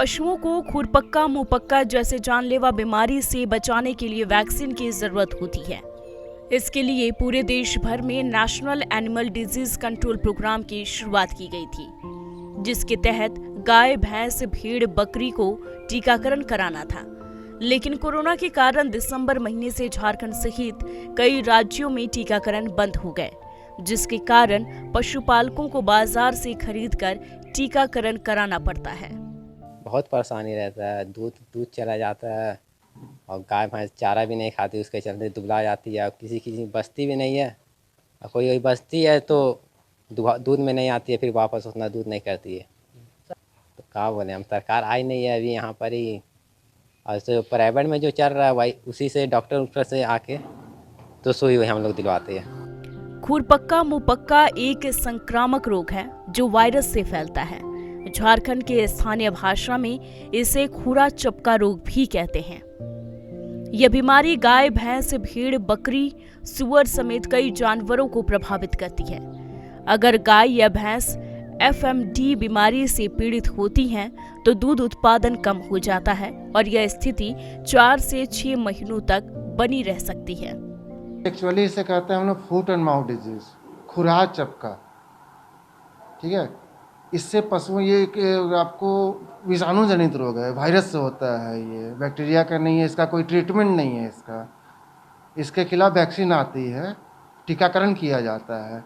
पशुओं को खुरपक्का मुंहपक्का जैसे जानलेवा बीमारी से बचाने के लिए वैक्सीन की जरूरत होती है। इसके लिए पूरे देश भर में national animal disease control programme की शुरुआत की गई थी, जिसके तहत गाय, भैंस, भेड़, बकरी को टीकाकरण कराना था। लेकिन कोरोना के कारण दिसंबर महीने से झारखंड सहित कई राज्यों में टीकाकरण बंद हो गए, जिसके कारण पशुपालकों को बाजार से खरीदकर टीकाकरण कराना पड़ता है। बहुत परेशानी रहता है, दूध चला जाता है और गाय भैंस चारा भी नहीं खाती, उसके चलते दुबला जाती है। किसी बस्ती भी नहीं है, और कोई बस्ती है तो दूध में नहीं आती है, फिर वापस उतना दूध नहीं करती है। तो क्या बोले, हम सरकार आई नहीं है अभी यहाँ पर ही, और जो प्राइवेट में जो चल रहा है वही उसी से डॉक्टर से आके तो सुई हुई हम लोग दिलवाते हैं। खुरपक्का मुंहपक्का एक संक्रामक रोग है जो वायरस से फैलता है। झारखंड के स्थानीय भाषा में इसे खुरा चपका रोग भी कहते हैं। यह बीमारी गाय, भैंस, भेड़, बकरी, सुअर समेत कई जानवरों को प्रभावित करती है। अगर गाय या भैंस FMD बीमारी से पीड़ित होती हैं तो दूध उत्पादन कम हो जाता है और यह स्थिति 4 से 6 महीनों तक बनी रह सकती है। एक्चुअली इसे कहते हैं हम लोग फुट एंड माउथ डिजीज, खुरा चपका। ठीक है, इससे पशुओं ये आपको विषाणु जनित रोग है, वायरस से होता है, ये बैक्टीरिया का नहीं है, इसका कोई ट्रीटमेंट नहीं है। इसके खिलाफ वैक्सीन आती है, टीकाकरण किया जाता है।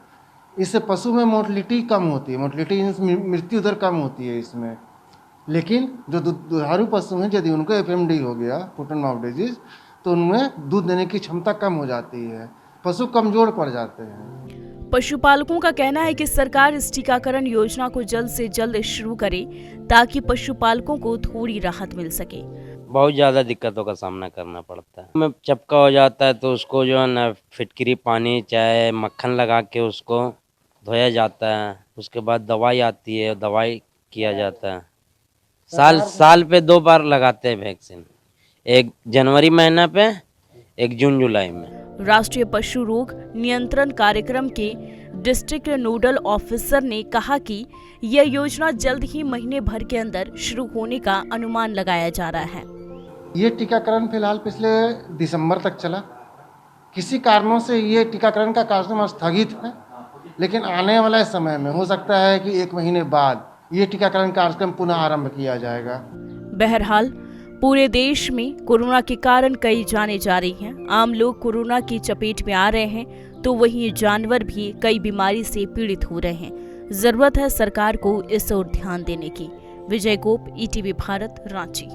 इससे पशु में मोर्टलिटी कम होती है, मृत्यु दर कम होती है इसमें। लेकिन जो दुधारू पशु हैं, यदि उनको FMD हो गया, फुट एंड माउथ डिजीज, तो उनमें दूध देने की क्षमता कम हो जाती है, पशु कमजोर पड़ जाते हैं। पशुपालकों का कहना है कि सरकार इस टीकाकरण योजना को जल्द से जल्द शुरू करे ताकि पशुपालकों को थोड़ी राहत मिल सके। बहुत ज़्यादा दिक्कतों का सामना करना पड़ता है। में चपका हो जाता है तो उसको जो है ना फिटकरी पानी चाहे मक्खन लगा के उसको धोया जाता है। उसके बाद दवाई आती है, दवाई किया जाता है। साल पे 2 बार लगाते हैं वैक्सीन, एक जनवरी महीना पे, एक जून जुलाई में। राष्ट्रीय पशु रोग नियंत्रण कार्यक्रम के डिस्ट्रिक्ट नोडल ऑफिसर ने कहा कि यह योजना जल्द ही महीने भर के अंदर शुरू होने का अनुमान लगाया जा रहा है। ये टीकाकरण फिलहाल पिछले दिसंबर तक चला। किसी कारणों से ये टीकाकरण का कार्यक्रम स्थगित है, लेकिन आने वाले समय में हो सकता है कि 1 महीने बाद ये टीकाकरण कार्यक्रम पुनः आरंभ किया जाएगा। बहरहाल पूरे देश में कोरोना के कारण कई जानें जा रही हैं। आम लोग कोरोना की चपेट में आ रहे हैं तो वहीं जानवर भी कई बीमारी से पीड़ित हो रहे हैं। जरूरत है सरकार को इस ओर ध्यान देने की। विजय गोप, ETV भारत, रांची।